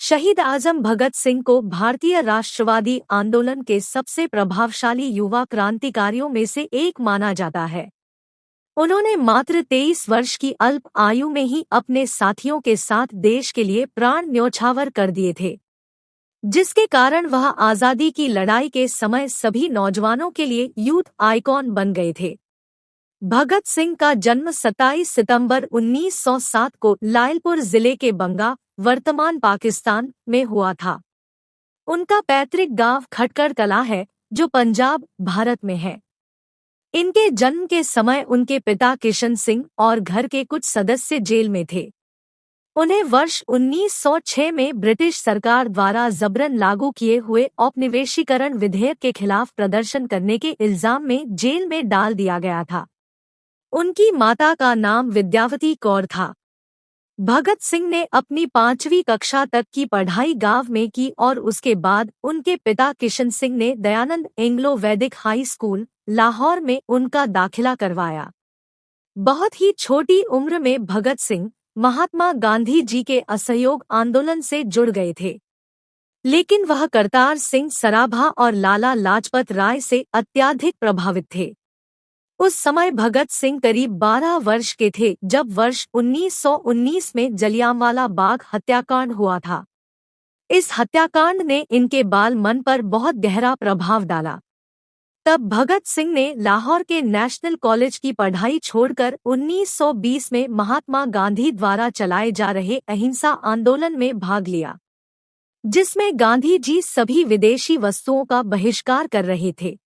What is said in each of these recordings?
शहीद आजम भगत सिंह को भारतीय राष्ट्रवादी आंदोलन के सबसे प्रभावशाली युवा क्रांतिकारियों में से एक माना जाता है। उन्होंने मात्र 23 वर्ष की अल्प आयु में ही अपने साथियों के साथ देश के लिए प्राण न्योछावर कर दिए थे, जिसके कारण वह आज़ादी की लड़ाई के समय सभी नौजवानों के लिए यूथ आइकॉन बन गए थे। भगत सिंह का जन्म 27 सितंबर 1907 को लायलपुर जिले के बंगा, वर्तमान पाकिस्तान में हुआ था। उनका पैतृक गांव खटकर कला है, जो पंजाब, भारत में है। इनके जन्म के समय उनके पिता किशन सिंह और घर के कुछ सदस्य जेल में थे। उन्हें वर्ष 1906 में ब्रिटिश सरकार द्वारा जबरन लागू किए हुए औपनिवेशीकरण विधेयक के खिलाफ प्रदर्शन करने के इल्जाम में जेल में डाल दिया गया था। उनकी माता का नाम विद्यावती कौर था। भगत सिंह ने अपनी 5वीं कक्षा तक की पढ़ाई गांव में की और उसके बाद उनके पिता किशन सिंह ने दयानंद एंग्लो वैदिक हाई स्कूल, लाहौर में उनका दाखिला करवाया। बहुत ही छोटी उम्र में भगत सिंह महात्मा गांधी जी के असहयोग आंदोलन से जुड़ गए थे, लेकिन वह करतार सिंह सराभा और लाला लाजपत राय से अत्यधिक प्रभावित थे। उस समय भगत सिंह करीब 12 वर्ष के थे जब वर्ष 1919 में जलियांवाला बाग हत्याकांड हुआ था। इस हत्याकांड ने इनके बाल मन पर बहुत गहरा प्रभाव डाला। तब भगत सिंह ने लाहौर के नेशनल कॉलेज की पढ़ाई छोड़कर 1920 में महात्मा गांधी द्वारा चलाए जा रहे अहिंसा आंदोलन में भाग लिया, जिसमें गांधी जी सभी विदेशी वस्तुओं का बहिष्कार कर रहे थे।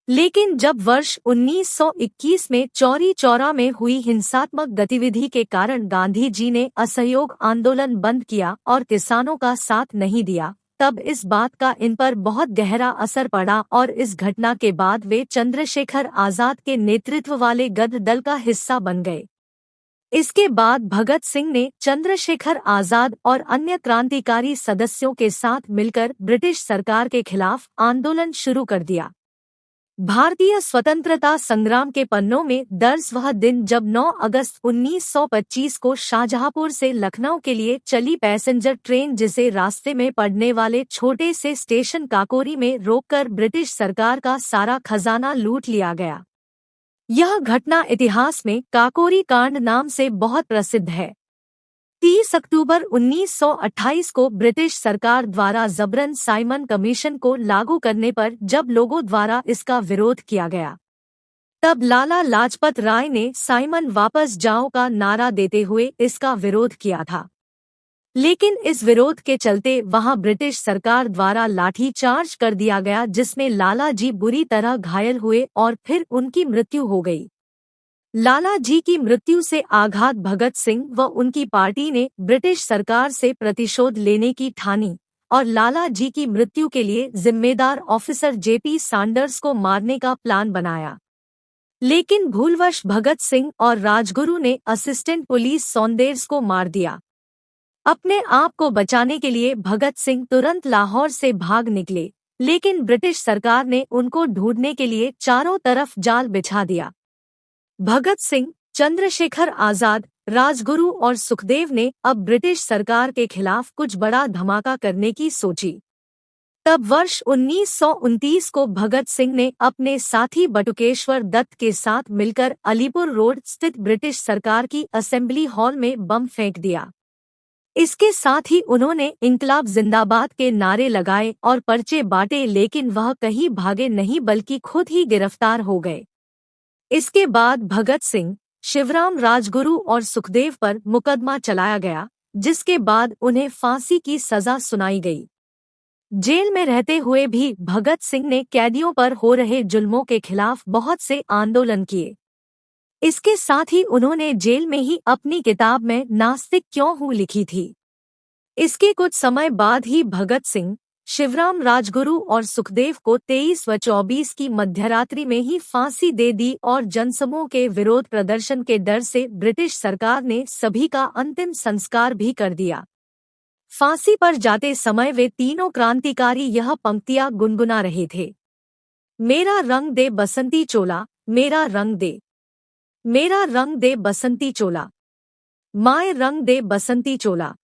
लेकिन जब वर्ष 1921 में चौरी चौरा में हुई हिंसात्मक गतिविधि के कारण गांधी जी ने असहयोग आंदोलन बंद किया और किसानों का साथ नहीं दिया, तब इस बात का इन पर बहुत गहरा असर पड़ा और इस घटना के बाद वे चंद्रशेखर आजाद के नेतृत्व वाले गद दल का हिस्सा बन गए। इसके बाद भगत सिंह ने चंद्रशेखर आजाद और अन्य क्रांतिकारी सदस्यों के साथ मिलकर ब्रिटिश सरकार के खिलाफ आंदोलन शुरू कर दिया। भारतीय स्वतंत्रता संग्राम के पन्नों में दर्ज वह दिन जब 9 अगस्त 1925 को शाहजहांपुर से लखनऊ के लिए चली पैसेंजर ट्रेन, जिसे रास्ते में पड़ने वाले छोटे से स्टेशन काकोरी में रोककर ब्रिटिश सरकार का सारा खजाना लूट लिया गया। यह घटना इतिहास में काकोरी कांड नाम से बहुत प्रसिद्ध है। 30 अक्टूबर 1928 को ब्रिटिश सरकार द्वारा जबरन साइमन कमीशन को लागू करने पर जब लोगों द्वारा इसका विरोध किया गया, तब लाला लाजपत राय ने साइमन वापस जाओ का नारा देते हुए इसका विरोध किया था। लेकिन इस विरोध के चलते वहां ब्रिटिश सरकार द्वारा लाठी चार्ज कर दिया गया, जिसमें लाला जी बुरी तरह घायल हुए और फिर उनकी मृत्यु हो गई। लाला जी की मृत्यु से आघात भगत सिंह व उनकी पार्टी ने ब्रिटिश सरकार से प्रतिशोध लेने की ठानी और लाला जी की मृत्यु के लिए जिम्मेदार ऑफिसर जेपी सैंडर्स को मारने का प्लान बनाया। लेकिन भूलवश भगत सिंह और राजगुरु ने असिस्टेंट पुलिस सौंदेर्स को मार दिया। अपने आप को बचाने के लिए भगत सिंह तुरंत लाहौर से भाग निकले, लेकिन ब्रिटिश सरकार ने उनको ढूंढने के लिए चारों तरफ जाल बिछा दिया। भगत सिंह, चंद्रशेखर आजाद, राजगुरु और सुखदेव ने अब ब्रिटिश सरकार के खिलाफ कुछ बड़ा धमाका करने की सोची। तब वर्ष 1929 को भगत सिंह ने अपने साथी बटुकेश्वर दत्त के साथ मिलकर अलीपुर रोड स्थित ब्रिटिश सरकार की असेंबली हॉल में बम फेंक दिया। इसके साथ ही उन्होंने इंकलाब जिंदाबाद के नारे लगाए और पर्चे बांटे, लेकिन वह कहीं भागे नहीं बल्कि खुद ही गिरफ्तार हो गए। इसके बाद भगत सिंह, शिवराम, राजगुरु और सुखदेव पर मुकदमा चलाया गया, जिसके बाद उन्हें फांसी की सजा सुनाई गई। जेल में रहते हुए भी भगत सिंह ने कैदियों पर हो रहे जुल्मों के खिलाफ बहुत से आंदोलन किए। इसके साथ ही उन्होंने जेल में ही अपनी किताब में नास्तिक क्यों हूँ लिखी थी। इसके कुछ समय बाद ही भगत सिंह, शिवराम, राजगुरु और सुखदेव को 23 व 24 की मध्यरात्रि में ही फांसी दे दी और जनसमूह के विरोध प्रदर्शन के डर से ब्रिटिश सरकार ने सभी का अंतिम संस्कार भी कर दिया। फांसी पर जाते समय वे तीनों क्रांतिकारी यह पंक्तियां गुनगुना रहे थे। मेरा रंग दे बसंती चोला, मेरा रंग दे, मेरा रंग दे बसंती चोला, माए रंग दे बसंती चोला।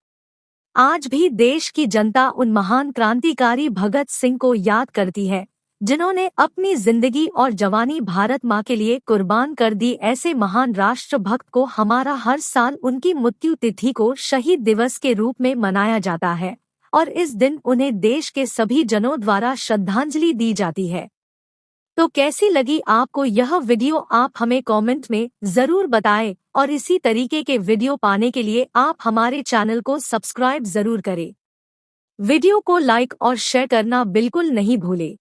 आज भी देश की जनता उन महान क्रांतिकारी भगत सिंह को याद करती है, जिन्होंने अपनी जिंदगी और जवानी भारत माँ के लिए कुर्बान कर दी। ऐसे महान राष्ट्रभक्त को हमारा हर साल उनकी मृत्यु तिथि को शहीद दिवस के रूप में मनाया जाता है और इस दिन उन्हें देश के सभी जनों द्वारा श्रद्धांजलि दी जाती है। तो कैसी लगी आपको यह वीडियो, आप हमें कमेंट में जरूर बताएं और इसी तरीके के वीडियो पाने के लिए आप हमारे चैनल को सब्सक्राइब जरूर करें। वीडियो को लाइक और शेयर करना बिल्कुल नहीं भूलें।